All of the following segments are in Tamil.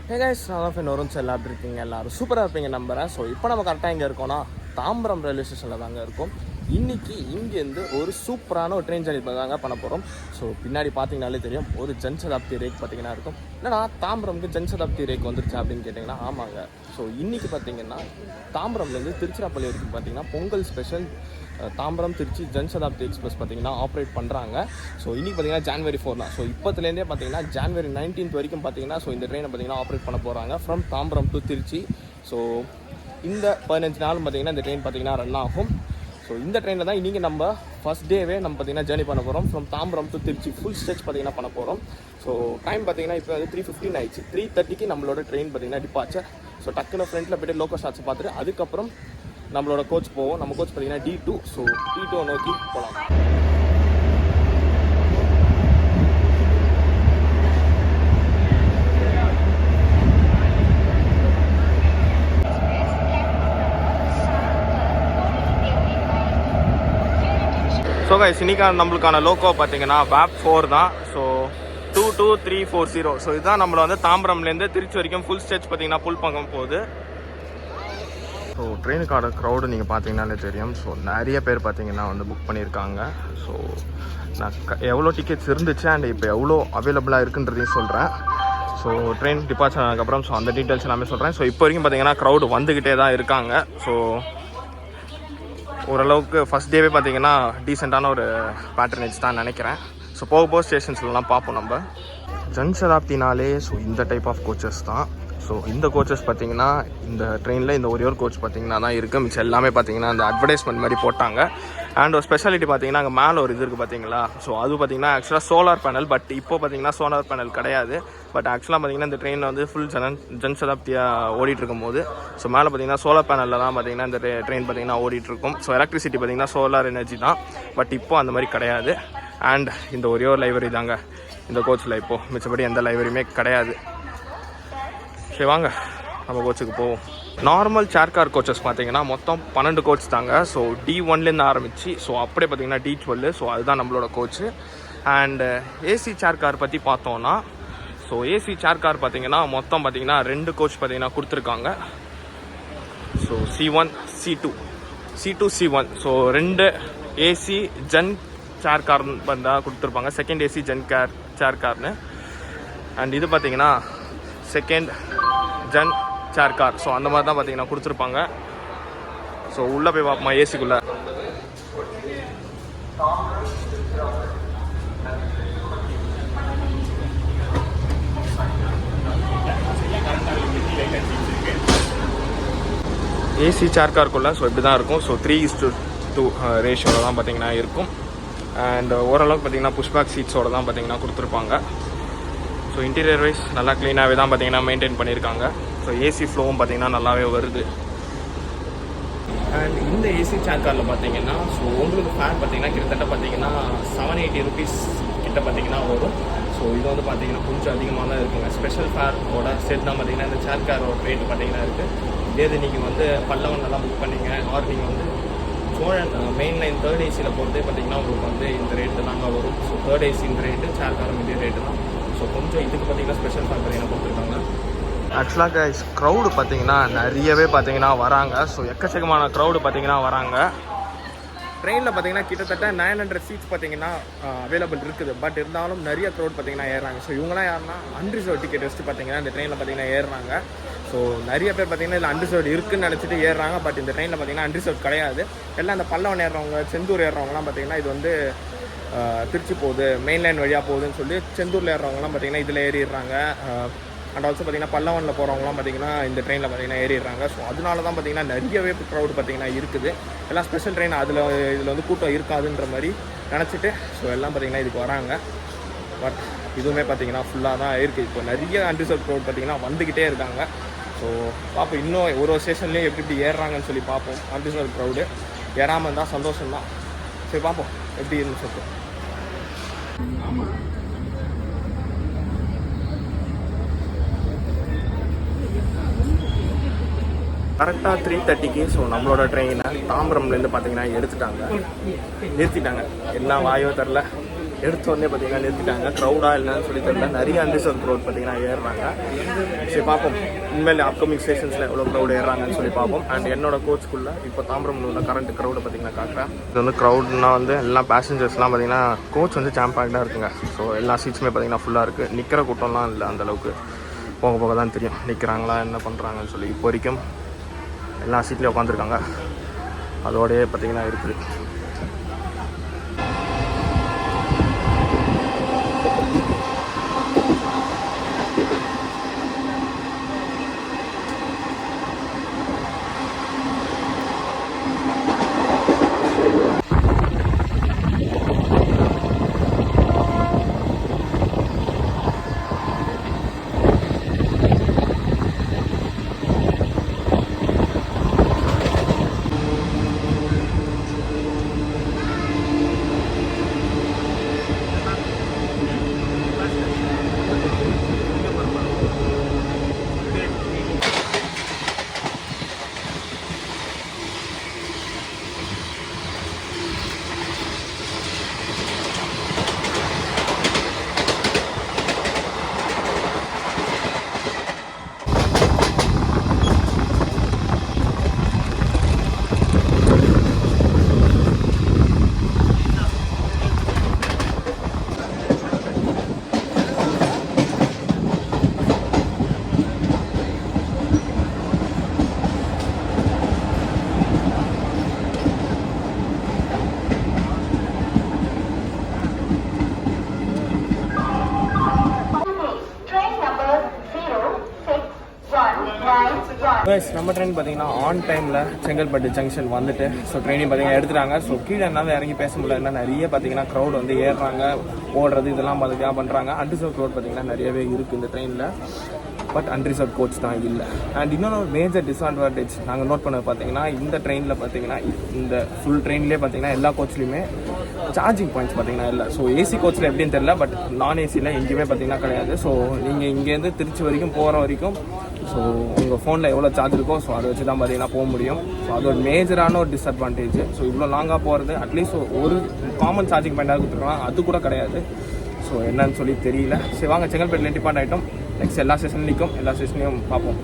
Hey guys, நான் ஃப்ரெண்ட் வரும் எல்லாரும் இருக்கீங்க, எல்லாரும் சூப்பராக இருப்பீங்க நம்புறேன். ஸோ இப்போ நம்ம கரெக்டாக இங்கே இருக்கோம்னா தாம்பரம் ரயில்வே ஸ்டேஷனில் தாங்க இருக்கும். இன்றைக்கி இங்கேருந்து ஒரு சூப்பரான ஒரு ட்ரெயின் ஜர்னி தாங்க பண்ண போகிறோம். ஸோ பின்னாடி பார்த்தீங்கனாலே தெரியும், ஒரு ஜன்சதாப்தி ரேக் பார்த்தீங்கன்னா இருக்கும். என்னன்னா தாம்பரம்க்கு ஜன்சதாப்தி ரேக் வந்துருச்சு அப்படின்னு கேட்டிங்கன்னா ஆமாங்க. ஸோ இன்றைக்கி பார்த்தீங்கன்னா தாம்பரம்லேருந்து திருச்சிராப்பள்ளி வரைக்கும் பார்த்தீங்கன்னா பொங்கல் ஸ்பெஷல் தாம்பரம் திருச்சி ஜன்சதாப்தி எக்ஸ்பிரஸ் பார்த்தீங்கன்னா ஆப்ரேட் பண்ணுறாங்க. ஸோ இன்றைக்கி பார்த்தீங்கன்னா January 4 தான். ஸோ இப்போத்துலேருந்தே பார்த்தீங்கன்னா January 19 வரைக்கும் பார்த்தீங்கன்னா ஸோ இந்த ட்ரெயினை பார்த்தீங்கன்னா ஆப்ரேட் பண்ண போகிறாங்க from Tambaram to Trichy. So இந்த 15 நாள் பார்த்தீங்கன்னா இந்த ட்ரெயின் பார்த்தீங்கன்னா ரன் ஆகும். ஸோ இந்த ட்ரெயினில் தான் இன்றைக்கி நம்ம ஃபஸ்ட் டேவே நம்ம பார்த்தீங்கன்னா ஜேர்னி பண்ண போகிறோம். From Tambaram to Trichy full stretch பார்த்தீங்கன்னா பண்ண போகிறோம். ஸோ டைம் பார்த்தீங்கன்னா இப்போ வந்து 3:15 ஆயிடுச்சு. 3:30க்கு நம்மளோட ட்ரெயின் பார்த்தீங்கன்னா டிபார்ச்சர். ஸோ டக்குன்னு ஃப்ரண்ட்டில் போய்ட்டு லோக்கல் ஷாட்ஸ் பார்த்துட்டு அதுக்கப்புறம் நம்மளோட கோச் போவோம். நம்ம கோச் பார்த்தீங்கன்னா D2. ஸோ D2 நோக்கி போகலாம். ஸோ கைஸ், இன்னைக்கான நம்மளுக்கான லோக்கோ பார்த்தீங்கன்னா VAP 4 தான். ஸோ 22340. ஸோ இதுதான் நம்மளை வந்து தாம்பரம்லேருந்து திருச்சி வரைக்கும் ஃபுல் ஸ்ட்ரெச் பார்த்தீங்கன்னா புல் பக்கம் போகுது. ஸோ ட்ரெயினுக்கான க்ரௌடு நீங்கள் பார்த்தீங்கன்னாலே தெரியும். ஸோ நிறைய பேர் பார்த்தீங்கன்னா வந்து புக் பண்ணியிருக்காங்க. ஸோ நான் எவ்வளோ டிக்கெட்ஸ் இருந்துச்சு அண்ட் இப்போ எவ்வளோ அவைலபிளாக இருக்குன்றதையும் சொல்கிறேன். ஸோ ட்ரெயின் டிபார்ச்சர் ஆனதுக்கப்புறம் ஸோ அந்த டீட்டெயில்ஸ் எல்லாமே சொல்கிறேன். ஸோ இப்போ வரைக்கும் பார்த்தீங்கன்னா க்ரௌடு வந்துக்கிட்டே தான் இருக்காங்க. ஸோ ஓரளவுக்கு ஃபஸ்ட் டேவே பார்த்தீங்கன்னா டீசெண்டான ஒரு பேட்டர்னேஜ் தான் நினைக்கிறேன். ஸோ போக போக ஸ்டேஷன்ஸ்லாம் பார்ப்போம் நம்ம. ஜன்சதாப்தினாலே ஸோ இந்த டைப் ஆஃப் கோச்சஸ் தான். ஸோ இந்த கோச்சஸ் பார்த்தீங்கன்னா இந்த ட்ரெயினில் இந்த ஒரே ஒரு கோச் பார்த்தீங்கன்னா தான் இருக்குது. மிச்சம் எல்லாமே பார்த்தீங்கன்னா அந்த அட்வர்டைஸ்மெண்ட் மாதிரி போட்டாங்க. அண்ட் ஒரு ஸ்பெஷாலிட்டி பார்த்தீங்கன்னா அங்கே மேலே ஒரு இது இருக்குது பார்த்தீங்களா. ஸோ அது பார்த்தீங்கன்னா ஆக்சுவலாக சோலார் பேனல். பட் இப்போ பார்த்தீங்கன்னா சோலார் பேனல் கிடையாது. பட் ஆக்சுவலாக பார்த்தீங்கன்னா இந்த ட்ரெயின் வந்து ஃபுல் ஜன்சதாப்தியாக ஓடிட்டு இருக்கும்போது ஸோ மேலே பார்த்தீங்கன்னா சோலார் பேனலில் தான் பார்த்தீங்கன்னா இந்த ட்ரெயின் பார்த்தீங்கன்னா ஓடிட்டுருக்கும். ஸோ எலக்ட்ரிசிட்டி பார்த்தீங்கன்னா சோலார் எனர்ஜி தான். பட் இப்போ அந்த மாதிரி கிடையாது. அண்ட் இந்த ஒரே ஒரு லைப்ரரி தாங்க இந்த கோச்சில் இப்போது. மிச்சபடி எந்த லைப்ரரியுமே கிடையாது. சரி வாங்க நம்ம கோச்சுக்கு போவோம். நார்மல் சேர் கார் கோச்சஸ் பார்த்தீங்கன்னா மொத்தம் 12 கோச் தாங்க. ஸோ D1லேருந்து ஆரம்பித்து ஸோ அப்படியே பார்த்தீங்கன்னா D12. ஸோ அதுதான் நம்மளோட coach. And AC chair car பற்றி பார்த்தோன்னா ஸோ ஏசி சேர் கார் பார்த்தீங்கன்னா மொத்தம் பார்த்தீங்கன்னா 2 கோச் பார்த்தீங்கன்னா கொடுத்துருக்காங்க. So C1 C2 C1. So 2 AC Jan chair car தான் கொடுத்துருப்பாங்க. செகண்ட் ஏசி ஜன் சேர் கார்னு. அண்ட் இது பார்த்தீங்கன்னா second Jan chair car. So அந்த மாதிரி தான் பார்த்தீங்கன்னா கொடுத்துருப்பாங்க. ஸோ உள்ளே போய் பார்ப்போமா ஏசிக்குள்ளே. ஏசி சேர் காருக்குள்ளே ஸோ இப்படி தான் இருக்கும். ஸோ 3:2 ரேஷியோவில் தான் பார்த்தீங்கன்னா இருக்கும். அண்ட் ஓரளவுக்கு பார்த்தீங்கன்னா புஷ்பேக் சீட்ஸோடு தான் பார்த்தீங்கன்னா கொடுத்துருப்பாங்க. ஸோ இன்டீரியர் வைஸ் நல்லா க்ளீனாகவே தான் பார்த்தீங்கன்னா மெயின்டைன் பண்ணியிருக்காங்க. ஸோ ஏசி ஃப்ளோவும் பார்த்தீங்கன்னா நல்லாவே வருது. அண்ட் இந்த ஏசி சேர் காரில் பார்த்தீங்கன்னா ஸோ உங்களுக்கு ஃபேர் பார்த்தீங்கன்னா கிட்டத்தட்ட பார்த்தீங்கன்னா 780 rupees கிட்ட பார்த்தீங்கன்னா வரும். ஸோ இது வந்து பார்த்தீங்கன்னா கொஞ்சம் அதிகமாக தான் இருக்குங்க. ஸ்பெஷல் ஃபேரோட சேர்த்து தான் பார்த்தீங்கன்னா இந்த சேர் காரோட ரேட்டு பார்த்தீங்கன்னா இருக்குது. இதே நீங்கள் வந்து பல்லவன்லாம் புக் பண்ணிங்க ஆர் நீங்கள் வந்து சோழன் மெயின் லைன் 3rd ஏசியில் போகிறதே பார்த்தீங்கன்னா உங்களுக்கு வந்து இந்த ரேட்டு தாங்க வரும். ஸோ 3rd ஏசி இந்த ரேட்டு, சேர் காரும் இதே ரேட்டு தான். ஸோ கொஞ்சம் இதுக்கு பார்த்தீங்கன்னா ஸ்பெஷல் ஃபேர் பார்த்தீங்கன்னா கொடுத்துருக்காங்க. ஆக்சுவலாக க்ரௌடு பார்த்தீங்கன்னா நிறையவே பார்த்தீங்கன்னா வராங்க. ஸோ எக்கச்சக்கமான க்ரௌடு பார்த்தீங்கன்னா வராங்க. ட்ரெயினில் பார்த்தீங்கன்னா கிட்டத்தட்ட 900 சீட்ஸ் பார்த்தீங்கன்னா அவைலபிள் இருக்குது. பட் இருந்தாலும் நிறைய க்ரௌட் பார்த்தீங்கன்னா ஏறுறாங்க. ஸோ இவங்களாம் யாருன்னா அன்ரிசர்வ் டிக்கெட் வச்சுட்டு பார்த்தீங்கன்னா இந்த ட்ரெயினில் பார்த்தீங்கன்னா ஏறுறாங்க. ஸோ நிறைய பேர் பார்த்தீங்கன்னா இதில் அன்ரிசர்வ் இருக்குன்னு நினச்சிட்டு ஏறுறாங்க. பட் இந்த ட்ரெயினில் பார்த்தீங்கன்னா அன்ரிசர்வ் கிடையாது. எல்லாம் அந்த பல்லவன் ஏறுறவங்க, செந்தூர் ஏறுறவங்கலாம் பார்த்தீங்கன்னா இது வந்து திருச்சி போகுது, மெயின் லைன் வழியாக போகுதுன்னு சொல்லி செந்தூரில் ஏறுறவங்கலாம் பார்த்தீங்கன்னா இதில் ஏறிடுறாங்க. அண்ட் ஆல்சோ பார்த்தீங்கன்னா பல்லவனில் போகிறவங்களாம் பார்த்தீங்கன்னா இந்த ட்ரெயினில் பார்த்தீங்கன்னா ஏறிடுறாங்க. ஸோ அதனால தான் பார்த்தீங்கன்னா நிறையவே க்ரௌடு பார்த்தீங்கன்னா இருக்குது. எல்லாம் ஸ்பெஷல் ட்ரெயின் இதில் வந்து கூட்டம் இருக்காதுன்ற மாதிரி நினச்சிட்டு ஸோ எல்லாம் பார்த்தீங்கன்னா இதுக்கு வராங்க. பட் இதுவுமே பார்த்தீங்கன்னா ஃபுல்லாக தான் இருக்குது. இப்போ நிறைய அன்ரிசர்வ் க்ரௌட் பார்த்தீங்கன்னா வந்துக்கிட்டே இருக்காங்க. ஸோ பார்ப்போம் இன்னும் ஒரு ஸ்டேஷன்லேயும் எப்படி ஏறுறாங்கன்னு சொல்லி பார்ப்போம். அன்ரிசர்வ் க்ரௌடு ஏறாமல் இருந்தால் சந்தோஷம்தான். சரி பார்ப்போம் எப்படி இருந்து சொல்லிட்டு. கரெக்டாக 3:30க்கு ஸோ நம்மளோட ட்ரெயினை தாம்பரம்லேருந்து பார்த்தீங்கன்னா நிறுத்திட்டாங்க. எல்லாம் வாயோ தெரில எடுத்தோடனே பார்த்தீங்கன்னா நிறுத்திட்டாங்க. க்ரௌடாக இல்லைன்னு சொல்லி தெரியல. நிறைய அன்ரிசர்வ் க்ரௌட் பார்த்தீங்கன்னா ஏறுறாங்க. சரி பார்ப்போம் இனிமேல் அப்கமிங் ஸ்டேஷன்ஸில் எவ்வளோ க்ரௌட் ஏறுறாங்கன்னு சொல்லி பார்ப்போம். அண்ட் என்னோட கோச்சுக்குள்ளே இப்போ தாம்பரம்ல உள்ள கரண்ட் க்ரௌடை பார்த்தீங்கன்னா காட்டுறேன். இது வந்து க்ரௌட்னா வந்து எல்லாம் பேசஞ்சர்ஸ்லாம் பார்த்தீங்கன்னா கோச் வந்து ஜாம் பேக்டாக இருக்குங்க. ஸோ எல்லா சீட்ஸுமே பார்த்தீங்கன்னா ஃபுல்லாக இருக்குது. நிற்கிற கூட்டம்லாம் இல்லை அந்தளவுக்கு. போக போக தான் தெரியும் நிற்கிறாங்களா என்ன பண்ணுறாங்கன்னு சொல்லி. இப்போ வரைக்கும் எல்லா சீட்லேயும் உட்காந்துருக்காங்க. அதோடய பார்த்தீங்கன்னா இருக்குது. நம்ம ட்ரெயின் பார்த்தீங்கன்னா ஆன் டைமில் செங்கல்பட்டு ஜங்ஷன் வந்துட்டு ஸோ ட்ரெயினையும் பார்த்தீங்கன்னா எடுத்துட்டாங்க. ஸோ கீழே என்னால் இறங்கி பேச முடியல. நிறைய பார்த்தீங்கன்னா க்ரௌட் வந்து ஏறுறாங்க, ஓடுறது இதெல்லாம் பார்த்தீங்கன்னா பண்ணுறாங்க. அன்ரிசர்வ் க்ரௌட் பார்த்தீங்கன்னா நிறையவே இருக்குது இந்த ட்ரெயினில். பட் அன்ரிசர்வ் கோச் தான் இல்லை. அண்ட் இன்னொன்று மேஜர் டிஸ்அட்வான்டேஜ் நாங்கள் நோட் பண்ணது பார்த்தீங்கன்னா இந்த ட்ரெயினில் பார்த்தீங்கன்னா இந்த ஃபுல் ட்ரெயின்லேயே பார்த்தீங்கன்னா எல்லா கோச்லேயுமே சார்ஜிங் பாயிண்ட்ஸ் பார்த்தீங்கன்னா இல்லை. ஸோ ஏசி கோச்சில் எப்படின்னு தெரியல, பட் நான் ஏசியில் எங்கேயுமே பார்த்தீங்கன்னா கிடையாது. ஸோ நீங்கள் இங்கேருந்து திருச்சி வரைக்கும் போகிற வரைக்கும் ஸோ உங்கள் ஃபோனில் எவ்வளோ சார்ஜ் இருக்கோ ஸோ அதை வச்சு தான் பார்த்தீங்கன்னா போக முடியும். ஸோ அது ஒரு மேஜரான ஒரு டிஸ்அட்வான்டேஜ். ஸோ இவ்வளோ லாங்காக போகிறது அட்லீஸ்ட் ஒரு காமன் சார்ஜிங் பாயிண்டாக கொடுத்துருக்கலாம், அது கூட கிடையாது. ஸோ என்னன்னு சொல்லி தெரியல. சரி வாங்க செங்கல்பேட்டில் டிபார்ட் ஆகிட்டோம். நெக்ஸ்ட் எல்லா ஸ்டேஷன்லையும் நிற்கும், எல்லா ஸ்டேஷன்லையும் பார்ப்போம்.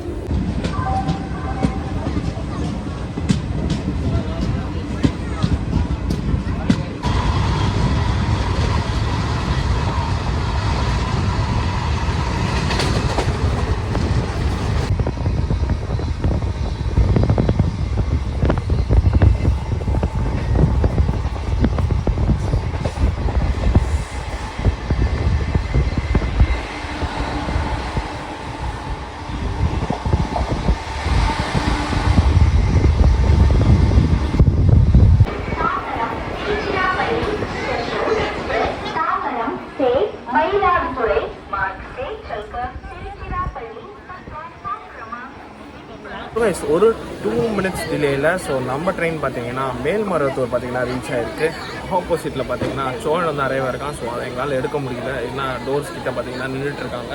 ஒரு 2 minutes டிலேயில் ஸோ நம்ம ட்ரெயின் பார்த்தீங்கன்னா மேல்மருவத்தூர் பார்த்தீங்கன்னா ரீச் ஆகிருக்கு. ஆப்போசிட்டில் பார்த்தீங்கன்னா சோழன் வந்து அரைவாக இருக்கான். ஸோ அதை எங்களால் எடுக்க முடியல, ஏன்னா டோர்ஸ் கிட்ட பார்த்தீங்கன்னா நின்றுட்டுருக்காங்க.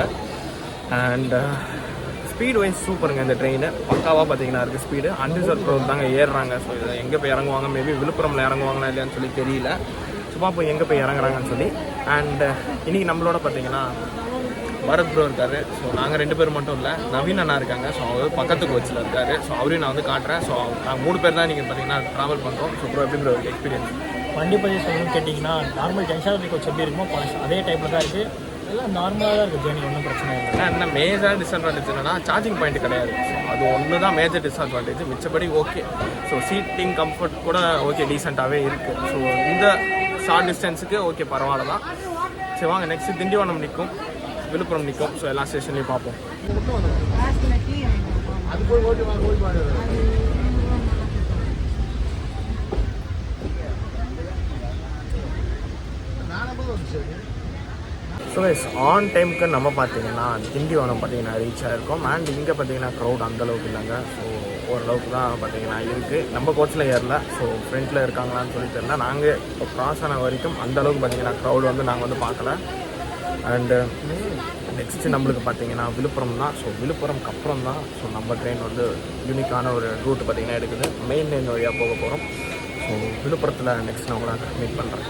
அண்ட் ஸ்பீடு வைஸ் சூப்பருங்க இந்த ட்ரெயின், பக்காவாக பார்த்தீங்கன்னா இருக்குது ஸ்பீடு. அன்ரிசர்வ் க்ரௌட் தாங்க ஏறுறாங்க. ஸோ இதை எங்கே போய் இறங்குவாங்க, மேபி விழுப்புரமில் இறங்குவாங்களா இல்லையான்னு சொல்லி தெரியல. சும்மா போய் எங்கே போய் இறங்குறாங்கன்னு சொல்லி. அண்ட் இன்றைக்கி நம்மளோட பார்த்தீங்கன்னா பரத் ப்ரோ இருக்கார். ஸோ நாங்கள் 2 பேர் மட்டும் இல்லை, நவீன் அண்ணா இருக்காங்க. ஸோ அவர் பக்கத்து கோச்சில் இருக்கார். ஸோ அவரையும் நான் வந்து காட்டுறேன். ஸோ நாங்கள் 3 பேர் தான் நீங்கள் பார்த்தீங்கன்னா ட்ராவல் பண்ணுறோம். ஸோ ப்ரோ எப்படி ப்ரோ எக்ஸ்பீரியன்ஸ்? வண்டி பற்றி சொல்லணும்னு கேட்டிங்கன்னா நார்மல் ஜங்ஷன் கோச் எப்படி இருக்குமோ அதே டைப்பில் தான் இருக்குது. எல்லாம் நார்மலாக தான் இருக்குது ஜேர்னி, ஒன்றும் பிரச்சனை இல்லை. என்ன மேஜர் டிஸ்அட்வான்டேஜ் என்னன்னா சார்ஜிங் பாயிண்ட் கிடையாது. ஸோ அது ஒன்று தான் மேஜர் டிஸ்அட்வான்டேஜ். மிச்சப்படி ஓகே. ஸோ சீட்டிங் கம்ஃபர்ட் கூட ஓகே டீசெண்டாகவே இருக்குது. ஸோ இந்த ஷார்ட் டிஸ்டன்ஸுக்கு ஓகே பரவாயில்ல தான். சரி வாங்க நெக்ஸ்ட்டு திண்டிவனம் நிற்கும், விழுப்புரம் நிற்கும். ஸோ எல்லா ஸ்டேஷன்லையும் பார்ப்போம். ஸோ கைஸ் ஆன் டைமுக்கு நம்ம பார்த்தீங்கன்னா திண்டிவனம் பார்த்தீங்கன்னா ரீச் ஆகிருக்கோம். அண்ட் இங்கே பார்த்தீங்கன்னா க்ரௌட் அந்தளவுக்கு இல்லைங்க. ஸோ ஓரளவுக்கு தான் பார்த்தீங்கன்னா இருக்குது. நம்ம கோச்சில் ஏறல, ஸோ ஃப்ரண்ட்டில் இருக்காங்களான்னு சொல்லி தெரியல. நாங்கள் இப்போ க்ராஸ் ஆன வரைக்கும் அந்தளவுக்கு பார்த்தீங்கன்னா க்ரௌடு வந்து நாங்கள் வந்து பார்க்கல. அண்டு நெக்ஸ்ட்டு நம்மளுக்கு பார்த்தீங்கன்னா விழுப்புரம் தான். ஸோ விழுப்புரம்க்கு அப்புறம் தான் ஸோ நம்ம ட்ரெயின் வந்து யூனிக்கான ஒரு ரூட் பார்த்தீங்கன்னா எடுக்குது. மெயின் லைன் வழியாக போக போகிறோம். ஸோ விழுப்புரத்தில் நெக்ஸ்ட் நான் உங்களை மீட் பண்ணுறேன்.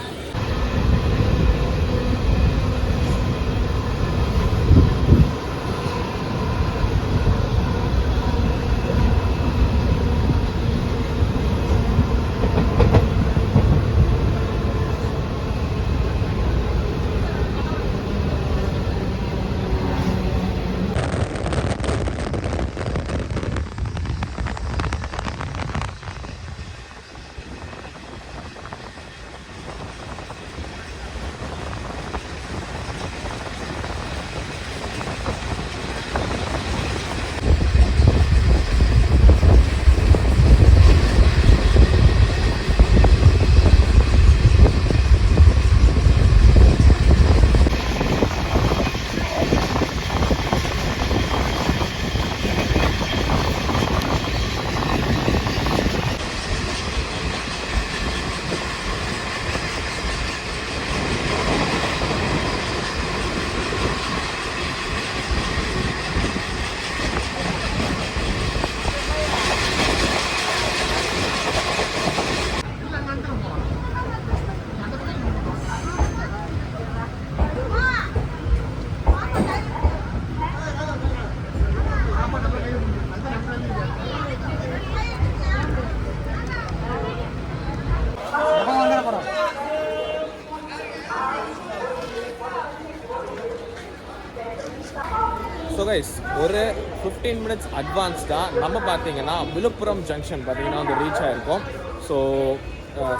ஸோ கைஸ் ஒரு 15 மினிட்ஸ் அட்வான்ஸ்டாக நம்ம பார்த்தீங்கன்னா விழுப்புரம் ஜங்ஷன் பார்த்தீங்கன்னா வந்து ரீச் ஆகிருக்கோம். ஸோ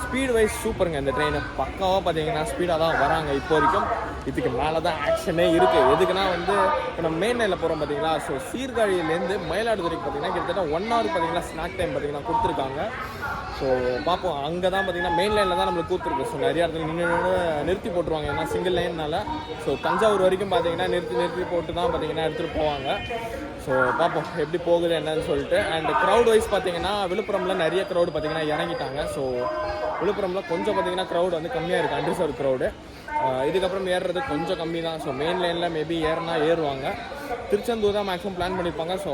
ஸ்பீட் வைஸ் சூப்பருங்க. இந்த ட்ரெயின் பக்காவாக பார்த்தீங்கன்னா ஸ்பீடாக தான் வராங்க இப்போ வரைக்கும். இதுக்கு மேலே தான் ஆக்ஷனே இருக்குது. எதுக்குன்னா வந்து இப்போ நம்ம மெயின் லைனில் போகிறோம் பார்த்தீங்களா. ஸோ சீர்காழியிலேருந்து மயிலாடுதுறைக்கு பார்த்தீங்கன்னா கிட்டத்தட்ட 1 hour பார்த்தீங்கன்னா ஸ்நாக் டைம் பார்த்தீங்கன்னா கொடுத்துருக்காங்க. ஸோ பார்ப்போம். அங்கே தான் பார்த்தீங்கன்னா மெயின் லைனில் தான் நம்மளுக்கு கூத்துருக்கு. ஸோ நிறைய இடத்துல நிறுத்தி போட்டுருவாங்க, ஏன்னா சிங்கிள் லைன்னால. ஸோ தஞ்சாவூர் வரைக்கும் பார்த்தீங்கன்னா நிறுத்தி போட்டு தான் பார்த்தீங்கன்னா எடுத்துகிட்டு போவாங்க. ஸோ பார்ப்போம் எப்படி போகுது என்னன்னு சொல்லிட்டு. அண்ட் க்ரௌட் வைஸ் பார்த்தீங்கன்னா விழுப்புரமில் நிறைய க்ரௌடு பார்த்தீங்கன்னா இறங்கிட்டாங்க. ஸோ விழுப்புரமில் கொஞ்சம் பார்த்தீங்கன்னா க்ரௌட் வந்து கம்மியாக இருக்குது, அன்ரிசர்வ் க்ரௌடு. இதுக்கப்புறம் ஏறுறது கொஞ்சம் கம்மி தான். ஸோ மெயின் லைனில் மேபி ஏறுவாங்க. திருச்செந்தூர் தான் மேக்ஸிமம் பிளான் பண்ணியிருப்பாங்க. ஸோ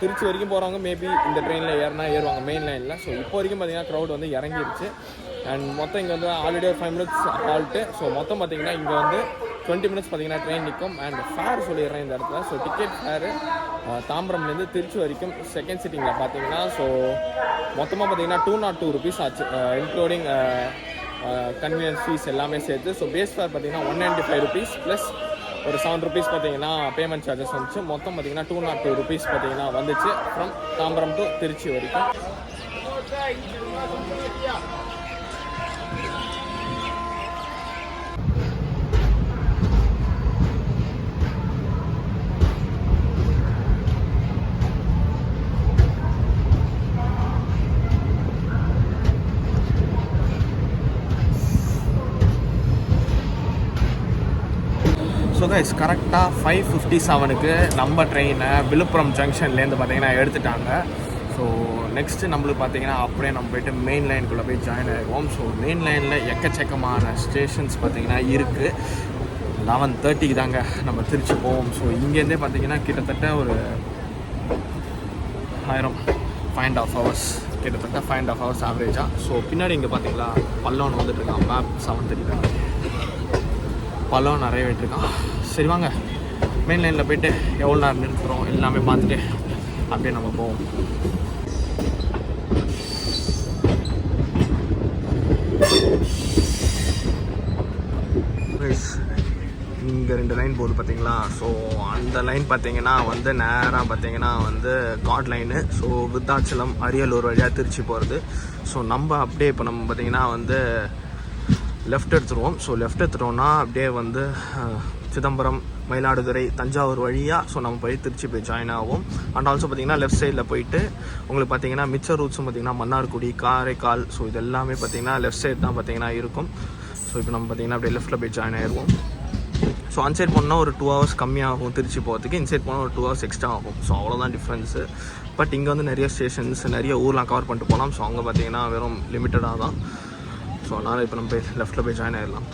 திருச்சி வரைக்கும் போகிறவங்க மேபி இந்த ட்ரெயினில் ஏறுவாங்க மெயின் லைனில். ஸோ இப்போ வரைக்கும் பார்த்தீங்கன்னா க்ரௌட் வந்து இறங்கிருச்சு. அண்ட் மொத்தம் இங்கே வந்து ஆல்ரெடி ஒரு 5 minutes ஹால்ட்டு. ஸோ மொத்தம் பார்த்தீங்கன்னா இங்கே வந்து 20 minutes பார்த்தீங்கன்னா ட்ரெயின் நிற்கும். அண்ட் ஃபேர் சொல்லிடுறேன் இந்த இடத்துல. ஸோ டிக்கெட் ஃபேரு தாம்பரம்லேருந்து திருச்சி வரைக்கும் செகண்ட் சிட்டிங்கில் பார்த்தீங்கன்னா ஸோ மொத்தமாக பார்த்தீங்கன்னா 202 rupees ஆச்சு, இன்க்ளூடிங் கன்வீனியன்ஸ் ஃபீஸ் எல்லாமே சேர்த்து. ஸோ பேஸ் ஃபேர் பார்த்தீங்கன்னா 195 rupees ப்ளஸ் ஒரு 7 rupees பார்த்தீங்கன்னா பேமெண்ட் சார்ஜஸ் வந்துச்சு. மொத்தம் பார்த்தீங்கன்னா 202 rupees பார்த்தீங்கன்னா வந்துச்சு ஃப்ரம் தாம்பரம் டு திருச்சி வரைக்கும். ஸோ கைஸ் கரெக்டாக 5:57க்கு நம்ம ட்ரெயினை விழுப்புரம் ஜங்ஷன்லேருந்து பார்த்தீங்கன்னா எடுத்துட்டாங்க. ஸோ நெக்ஸ்ட்டு நம்மளுக்கு பார்த்தீங்கன்னா அப்படியே நம்ம போய்ட்டு மெயின் லைனுக்குள்ளே போய் ஜாயின் ஆகிடுவோம். ஸோ மெயின் லைனில் எக்கச்சக்கமான ஸ்டேஷன்ஸ் பார்த்தீங்கன்னா இருக்குது. 11:30க்கு தாங்க நம்ம திருச்சி போவோம். ஸோ இங்கேருந்தே பார்த்தீங்கன்னா கிட்டத்தட்ட ஒரு 5.5 hours கிட்டத்தட்ட 5.5 hours ஆவரேஜாக. ஸோ பின்னாடி இங்கே பார்த்தீங்களா பல்லவன் வந்துட்டுருக்கான். மேப் 7:30 பல்லவன் நிறைய போயிட்டுருக்கான். சரி வாங்க மெயின் லைனில் போய்ட்டு எவ்வளோ நேரம் நிறுத்துகிறோம் எல்லாமே பார்த்துட்டு அப்படியே நம்ம போவோம். இங்கே 2 லைன் போகுது பார்த்தீங்களா. ஸோ அந்த லைன் பார்த்தீங்கன்னா வந்து நேராக பார்த்தீங்கன்னா வந்து காட் லைனு. ஸோ விருத்தாச்சலம் அரியலூர் வழியாக திருச்சி போகிறது. ஸோ நம்ம அப்படியே இப்போ நம்ம பார்த்தீங்கன்னா வந்து லெஃப்ட் எடுத்துருவோம். ஸோ லெஃப்ட் எடுத்துட்டோம்னா அப்படியே வந்து சிதம்பரம், மயிலாடுதுறை, தஞ்சாவூர் வழியாக ஸோ நம்ம போய் திருச்சி போய் ஜாயின் ஆகும். அண்ட் ஆல்சோ பார்த்திங்கன்னா லெஃப்ட் சைடில் போயிட்டு உங்களுக்கு பார்த்திங்கன்னா மிச்ச ரூட்ஸும் பார்த்திங்கன்னா மன்னார்குடி, காரைக்கால். ஸோ இது எல்லாமே பார்த்திங்கன்னா லெஃப்ட் சைடு தான் பார்த்திங்கன்னா இருக்கும். ஸோ இப்போ நம்ம பார்த்திங்கன்னா அப்படியே லெஃப்ட்டில் போய் ஜாயின் ஆகிடுவோம். ஸோ அன்சைட் போனால் ஒரு 2 hours கம்மியாகும் திருச்சி போகிறதுக்கு. இன்சைட் போனால் ஒரு 2 hours எக்ஸ்ட்ரா ஆகும். ஸோ அவ்வளோதான் டிஃப்ரென்ஸு. பட் இங்கே வந்து நிறைய ஸ்டேஷன்ஸ் நிறைய ஊர்லாம் கவர் பண்ணிட்டு போகலாம். ஸோ அங்கே பார்த்திங்கன்னா வெறும் லிமிட்டடாக தான். ஸோ அதனால் இப்போ நம்ம போய் லெஃப்ட்டில் போய் ஜாயின் ஆகிடலாம்.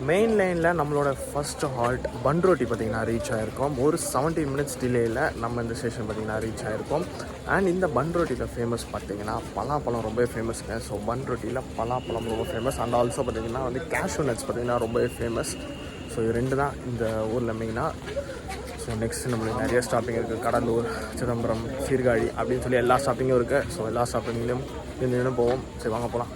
மெயின் லைனில் நம்மளோட ஃபஸ்ட்டு ஹால்ட் பன்ரோட்டி பார்த்திங்கன்னா ரீச் ஆகிருக்கோம். ஒரு 17 minutes டிலேயில் நம்ம இந்த ஸ்டேஷன் பார்த்திங்கன்னா ரீச் ஆகிருக்கோம். அண்ட் இந்த பன்ரோட்டியில் ஃபேமஸ் பார்த்திங்கன்னா பலாப்பழம் ரொம்பவே ஃபேமஸுங்க. ஸோ பன்ரோட்டியில் பலாப்பழம் ரொம்ப ஃபேமஸ். அண்ட் ஆல்சோ பார்த்திங்கன்னா வந்து கேஷ்யூ நட்ஸ் பார்த்திங்கன்னா ரொம்பவே ஃபேமஸ். ஸோ இது 2 தான் இந்த ஊரில் மெயினாக. ஸோ நெக்ஸ்ட் நம்மளுக்கு நிறைய ஸ்டாப்பிங் இருக்குது. கடலூர், சிதம்பரம், சீர்காழி அப்படின்னு சொல்லி எல்லா ஸ்டாப்பிங்கும் இருக்குது. ஸோ எல்லா ஸ்டாப்பிங்லேயும் நின்று போவோம். சரி வாங்க போகலாம்.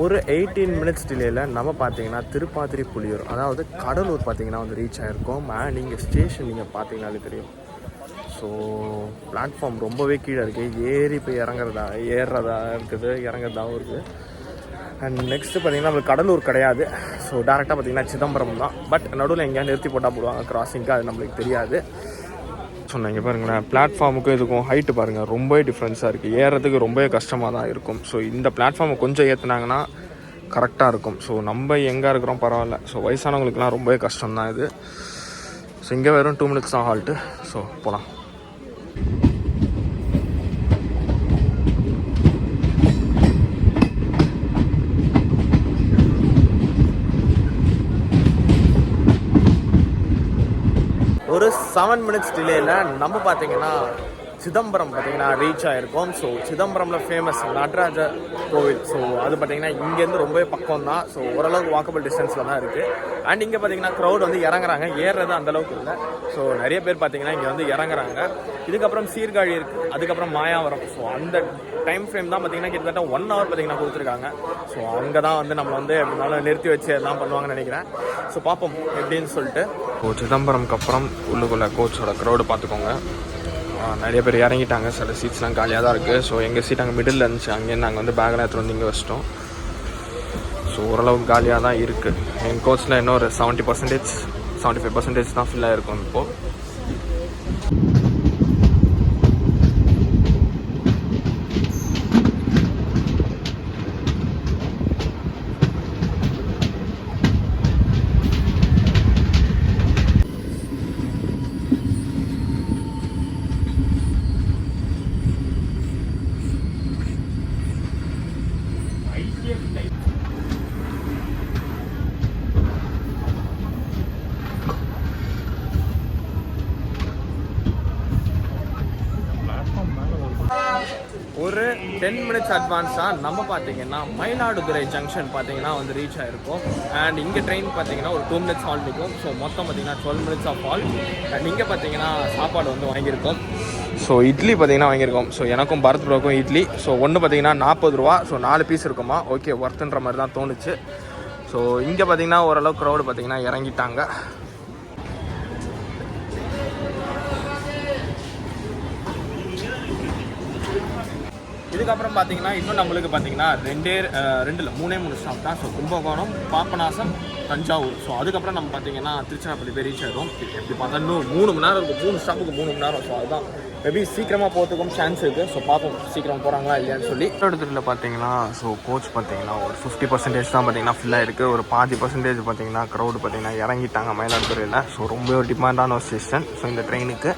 ஒரு 18 minutes டிலேயில் நம்ம பார்த்தீங்கன்னா திருப்பாதிரி புலியூர், அதாவது கடலூர் பார்த்தீங்கன்னா வந்து ரீச் ஆகிருக்கோம். அண்ட் இங்கே ஸ்டேஷன் நீங்கள் பார்த்தீங்கன்னாலே தெரியும். ஸோ பிளாட்ஃபார்ம் ரொம்பவே கீழே இருக்குது. ஏறி போய் ஏறுறதா இருக்குது, இறங்குறதாகவும் இருக்குது. அண்ட் நெக்ஸ்ட்டு பார்த்தீங்கன்னா நம்மளுக்கு கடலூர் கிடையாது. ஸோ டேரெக்டாக பார்த்தீங்கன்னா சிதம்பரம் தான். பட் நடுவில் எங்கேயா நிறுத்தி போட்டால் போடுவாங்க கிராசிங்க்கு, அது நம்மளுக்கு தெரியாது. சொன்னாங்க பாருங்களேன், பிளாட்ஃபார்முக்கும் இதுக்கும் ஹைட்டு பாருங்கள் ரொம்பவே டிஃப்ரென்ஸாக இருக்குது. ஏறுறதுக்கு ரொம்பவே கஷ்டமாக தான் இருக்கும். ஸோ இந்த பிளாட்ஃபார்மை கொஞ்சம் ஏற்றுனாங்கன்னா கரெக்டாக இருக்கும். ஸோ நம்ம எங்கே இருக்கிறோம் பரவாயில்ல. ஸோ வயசானவங்களுக்குலாம் ரொம்பவே கஷ்டம் தான் இது. ஸோ இங்கே வெறும் 2 minutes தான் ஹால்ட்டு. ஸோ போகலாம். ஒரு 7 minutes டிலேயில் நம்ம பார்த்தீங்கன்னா சிதம்பரம் பார்த்தீங்கன்னா ரீச் ஆகிருக்கோம். ஸோ சிதம்பரமில் ஃபேமஸ் நடராஜர் கோவில். ஸோ அது பார்த்தீங்கன்னா இங்கேருந்து ரொம்பவே பக்கம் தான். ஸோ ஓரளவுக்கு வாக்கபிள் டிஸ்டன்ஸில் தான் இருக்குது. அண்ட் இங்கே பார்த்தீங்கன்னா க்ரௌட் வந்து இறங்குறாங்க, ஏறுறது அந்தளவுக்கு இல்லை. ஸோ நிறைய பேர் பார்த்தீங்கன்னா இங்கே வந்து இறங்குறாங்க. இதுக்கப்புறம் சீர்காழி இருக்குது, அதுக்கப்புறம் மாயாவரம். ஸோ அந்த டைம் ஃப்ரேம் தான் பார்த்தீங்கன்னா கிட்டத்தட்ட 1 hour பார்த்தீங்கன்னா கொடுத்துருக்காங்க. ஸோ அங்கே தான் வந்து நம்ம வந்து எப்படினாலும் நிறுத்தி வச்சு எல்லாம் பண்ணுவாங்கன்னு நினைக்கிறேன். ஸோ பார்ப்போம் எப்படின்னு சொல்லிட்டு. ஸோ சிதம்பரம்க்கு அப்புறம் உள்ளுக்குள்ளே கோச்சோட க்ரௌடு பார்த்துக்கோங்க. நிறைய பேர் இறங்கிட்டாங்க. சில சீட்ஸ்லாம் காலியாக தான் இருக்குது. ஸோ எங்கள் சீட் அங்கே மிடில் இருந்துச்சு. அங்கேருந்து நாங்கள் வந்து பேக்கெலாம் எடுத்துகிட்டு வந்து இங்கே வச்சிட்டோம். ஸோ ஓரளவுக்கு காலியாக தான் இருக்குது. என் கோச்சில் இன்னும் ஒரு 70%, 75% தான் ஃபில்லாக இருக்கும் இப்போது. ஒரு 10 minutes அட்வான்ஸாக நம்ம பார்த்தீங்கன்னா மயிலாடுதுறை ஜங்ஷன் பார்த்தீங்கன்னா வந்து ரீச் ஆகிருக்கும். அண்ட் இங்கே ட்ரெயின் பார்த்தீங்கன்னா ஒரு 2 minutes ஹால் நிற்கும். ஸோ மொத்தம் பார்த்தீங்கன்னா 12 minutes ஆஃப் ஹால். அண்ட் இங்கே பார்த்தீங்கன்னா சாப்பாடு வந்து வாங்கியிருக்கோம். ஸோ இட்லி பார்த்தீங்கன்னா வாங்கியிருக்கோம். ஸோ எனக்கும் பரத் ப்ரோக்கும் இட்லி. ஸோ ஒன்று பார்த்தீங்கன்னா 40 ரூபா. ஸோ 4 பீஸ் இருக்குமா. ஓகே, ஒர்த்துன்ற மாதிரி தான் தோணுச்சு. ஸோ இங்கே பார்த்தீங்கன்னா ஓரளவு க்ரௌடு பார்த்தீங்கன்னா இறங்கிட்டாங்க. இதுக்கப்புறம் பார்த்தீங்கன்னா இன்னும் நம்மளுக்கு பார்த்தீங்கன்னா 3 ஸ்டாப் தான். ஸோ கும்பகோணம், பாபநாசம், தஞ்சாவூர். ஸோ அதுக்கப்புறம் நம்ம பார்த்தீங்கன்னா திருச்சிராப்பள்ளி போய் ரீச் ஆகிடும். எப்படி பார்த்தா இன்னும் 3 மணி நேரம் இருக்கும். 3 ஸ்டாப்புக்கு 3 மணி நேரம். ஸோ அதுதான் மேபி சீக்கிரமாக போகிறதுக்கும் சான்ஸ் இருக்குது. ஸோ பார்ப்போம் சீக்கிரம் போகிறாங்களா இல்லையான்னு சொல்லி. இடத்துல பார்த்தீங்கன்னா ஸோ கோச் பார்த்தீங்கன்னா ஒரு 50% தான் பார்த்தீங்கன்னா ஃபுல்லாக இருக்குது. ஒரு 50% பார்த்தீங்கன்னா க்ரௌடு பார்த்தீங்கன்னா இறங்கிட்டாங்க மயிலாடுதுறையில். ஸோ ரொம்ப ஒரு டிமாண்டான ஒரு ஸ்டேஷன் ஸோ இந்த ட்ரெயினுக்கு.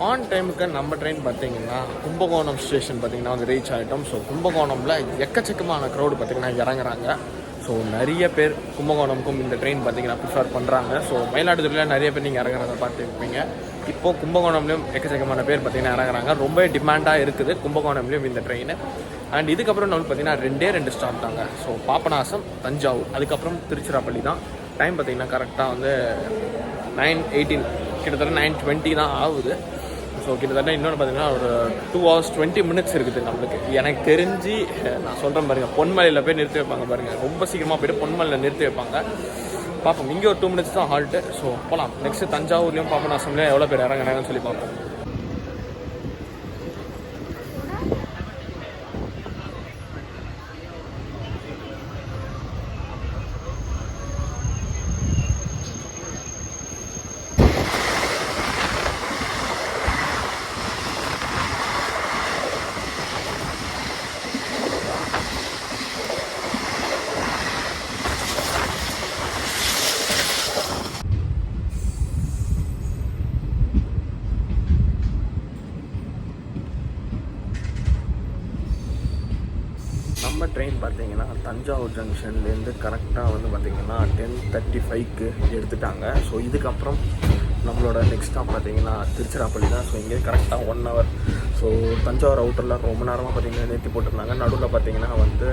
ஆன் டைமுக்கு நம்ம ட்ரெயின் பார்த்தீங்கன்னா கும்பகோணம் ஸ்டேஷன் பார்த்தீங்கன்னா வந்து ரீச் ஆகிட்டோம். ஸோ கும்பகோணமில் எக்கச்சக்கமான க்ரௌடு பார்த்தீங்கன்னா இறங்குறாங்க. ஸோ நிறைய பேர் கும்பகோணமுக்கும் இந்த ட்ரெயின் பார்த்தீங்கன்னா ப்ரிஃபர் பண்ணுறாங்க. ஸோ மயிலாடுதுறையில் நிறைய பேர் நீங்கள் இறங்குறத பார்த்துருப்பீங்க. இப்போது கும்பகோணம்லேயும் எக்கச்சக்கமான பேர் பார்த்தீங்கன்னா இறங்குறாங்க. ரொம்ப டிமாண்டாக இருக்குது கும்பகோணம்லேயும் இந்த ட்ரெயின். அண்ட் இதுக்கப்புறம் நம்மளுக்கு பார்த்தீங்கன்னா 2 ஸ்டாப் தாங்க. ஸோ பாபநாசம், தஞ்சாவூர், அதுக்கப்புறம் திருச்சிராப்பள்ளி தான். டைம் பார்த்தீங்கன்னா கரெக்டாக வந்து 9:18, கிட்டத்தட்ட 9:20 தான் ஆகுது. ஸோ கிட்டத்தட்ட இன்னொன்று பார்த்தீங்கன்னா ஒரு 2 hours 20 minutes இருக்குது நம்மளுக்கு. எனக்கு தெரிஞ்சு நான் சொல்கிறேன் பாருங்கள், பொன்மலையில் போய் நிறுத்தி வைப்பாங்க பாருங்கள். ரொம்ப சீக்கிரமாக போய்ட்டு பொன்மலையில் நிறுத்தி வைப்பாங்க. பார்ப்போம். இங்கே ஒரு 2 minutes தான் ஹால்ட்டு. ஸோ போகலாம். நெக்ஸ்ட்டு தஞ்சாவூர்லேயும் பாபநாசம்லேயும் எவ்வளோ பேர் இறங்குறாங்கன்னு சொல்லி பார்ப்போம். ட்ரெயின் பார்த்தீங்கன்னா தஞ்சாவூர் ஜங்ஷன்லேருந்து கரெக்டாக வந்து பார்த்திங்கன்னா 10:35க்கு எடுத்துட்டாங்க. ஸோ இதுக்கப்புறம் நம்மளோட நெக்ஸ்ட் ஸ்டாப் பார்த்தீங்கன்னா திருச்சிராப்பள்ளி தான். ஸோ இங்கே கரெக்டாக 1 hour. ஸோ தஞ்சாவூர் அவுட்டரில் ரொம்ப நேரமாக பார்த்தீங்கன்னா நிறுத்தி போட்டிருந்தாங்க. நடுவில் பார்த்தீங்கன்னா வந்து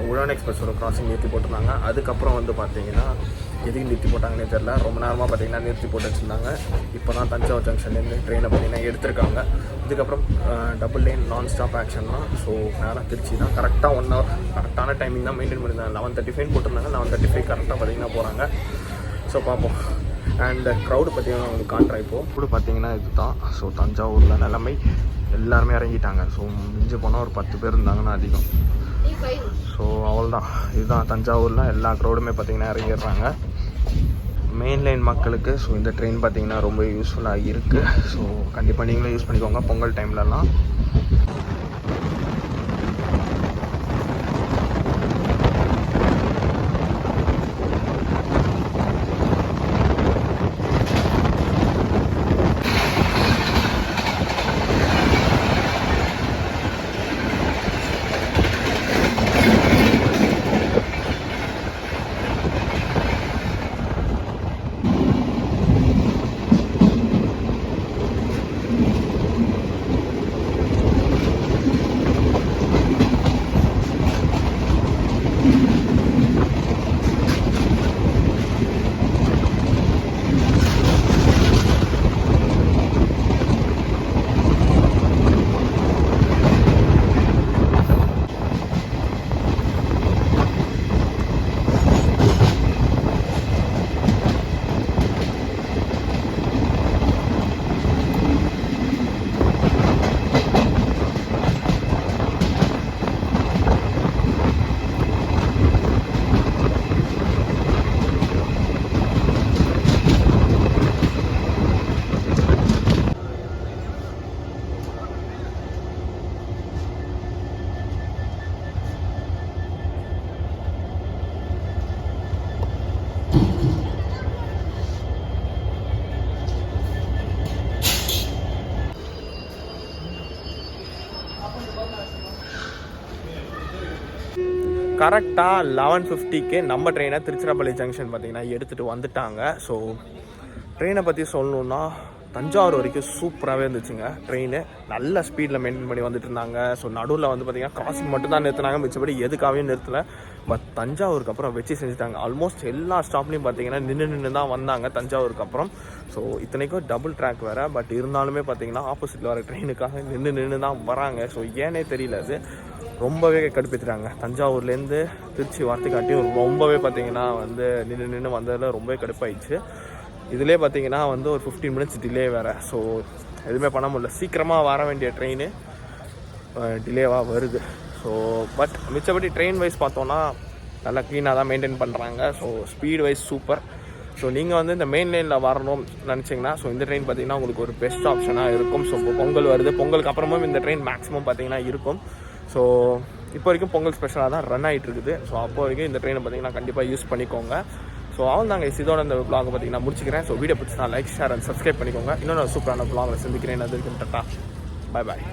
உழவன் எக்ஸ்பிரஸோட கிராசிங் நிறுத்தி போட்டிருந்தாங்க. அதுக்கப்புறம் வந்து பார்த்தீங்கன்னா எதுக்கு நிறுத்தி போட்டாங்கன்னே தெரில, ரொம்ப நேரமாக பார்த்தீங்கன்னா நிறுத்தி போட்டு வச்சுருந்தாங்க. இப்போ தான் தஞ்சாவூர் ஜங்ஷன்லேருந்து ட்ரெயினை பார்த்தீங்கன்னா எடுத்திருக்காங்க. இதுக்கப்புறம் டபுள் லைன் நான் ஸ்டாப் ஆக்ஷன் தான். ஸோ நேராக திருச்சி தான். கரெக்டாக 1 hour கரெக்டான டைமிங் தான் மெயின்டைன் பண்ணியிருந்தாங்க. 11:35 போட்டிருந்தாங்க. 11:35 கரெக்டாக பார்த்தீங்கன்னா போகிறாங்க. ஸோ பார்ப்போம். அண்ட் க்ரௌடு பார்த்தீங்கன்னா உங்களுக்கு காட்டுறேன். இப்போது பார்த்தீங்கன்னா இது தான். ஸோ தஞ்சாவூரில் நிலைமை எல்லாருமே இறங்கிட்டாங்க. ஸோ மிஞ்சி போனால் ஒரு 10 பேர் இருந்தாங்கன்னா அதிகம். ஸோ அவ்வளோதான். இதுதான் தஞ்சாவூரில் எல்லா க்ரௌடுமே பார்த்திங்கன்னா இறங்கிடுறாங்க. மெயின் லைன் மக்களுக்கு ஸோ இந்த ட்ரெயின் பார்த்திங்கன்னா ரொம்ப யூஸ்ஃபுல்லாக இருக்குது. ஸோ கண்டிப்பாக நீங்களும் யூஸ் பண்ணிக்கோங்க பொங்கல் டைம்லலாம். கரெக்டாக 11:50க்கு நம்ம ட்ரெயினை திருச்சிராப்பள்ளி ஜங்ஷன் பார்த்திங்கன்னா எடுத்துகிட்டு வந்துட்டாங்க. ஸோ ட்ரெயினை பற்றி சொல்லணுன்னா தஞ்சாவூர் வரைக்கும் சூப்பராகவே இருந்துச்சுங்க. ட்ரெயின் நல்ல ஸ்பீடில் மெயின்டைன் பண்ணி வந்துட்டு இருந்தாங்க. ஸோ நடுவில் வந்து பார்த்திங்கன்னா கிராசிங் மட்டும் தான் நிறுத்தினாங்க, மிச்சபடி எதுக்காகவே நிறுத்தலை. பட் தஞ்சாவூருக்கு அப்புறம் வச்சு செஞ்சுட்டாங்க. ஆல்மோஸ்ட் எல்லா ஸ்டாப்லேயும் பார்த்திங்கன்னா நின்று தான் வந்தாங்க தஞ்சாவூருக்கு அப்புறம். ஸோ இத்தனைக்கும் டபுள் ட்ராக் வேறு. பட் இருந்தாலுமே பார்த்திங்கன்னா ஆப்போசிட்டில் வர ட்ரெயினுக்காக நின்று தான் வராங்க. ஸோ ஏன்னே தெரியல, அது ரொம்பவே கடுப்பேற்றுட்டாங்க. தஞ்சாவூர்லேருந்து திருச்சி வார்த்தைக்காட்டியும் ரொம்பவே பார்த்திங்கன்னா வந்து நின்று வந்ததில் ரொம்பவே கடுப்பாயிடுச்சு. இதிலே பார்த்திங்கன்னா வந்து ஒரு 15 minutes டிலே வேறு. ஸோ எதுவுமே பண்ண முடியல. சீக்கிரமாக வர வேண்டிய ட்ரெயின் டிலேவாக வருது. ஸோ பட் மிச்சபடி ட்ரெயின் வைஸ் பார்த்தோன்னா நல்லா க்ளீனாக தான் மெயின்டைன் பண்ணுறாங்க. So speed wise super. So நீங்கள் வந்து இந்த மெயின் லைனில் வரணும்னு நினச்சிங்கன்னா ஸோ இந்த ட்ரெயின் பார்த்திங்கன்னா உங்களுக்கு ஒரு பெஸ்ட் ஆப்ஷனாக இருக்கும். ஸோ இப்போ பொங்கல் வருது, பொங்கலுக்கு அப்புறமும் இந்த ட்ரெயின் மேக்ஸிமம் பார்த்திங்கன்னா இருக்கும். ஸோ இப்போ வரைக்கும் பொங்கல் ஸ்பெஷலாக தான் ரன் ஆகிட்டு இருக்குது. ஸோ அப்போ வரைக்கும் இந்த ட்ரெயினை பார்த்திங்கன்னா கண்டிப்பாக யூஸ் பண்ணிக்கோங்க. ஸோ அவள் தாங்க இதோட இந்த vlog பார்த்திங்கன்னா முடிச்சுக்கிறேன். ஸோ வீடியோ பிடிச்சினா லைக், ஷேர் அண்ட் சப்ஸ்கிரைப் பண்ணிக்கோங்க. இன்னொரு சூப்பரான vlogல சந்திக்கிறேன். அது இருக்கும். டாடா, பை பாய்.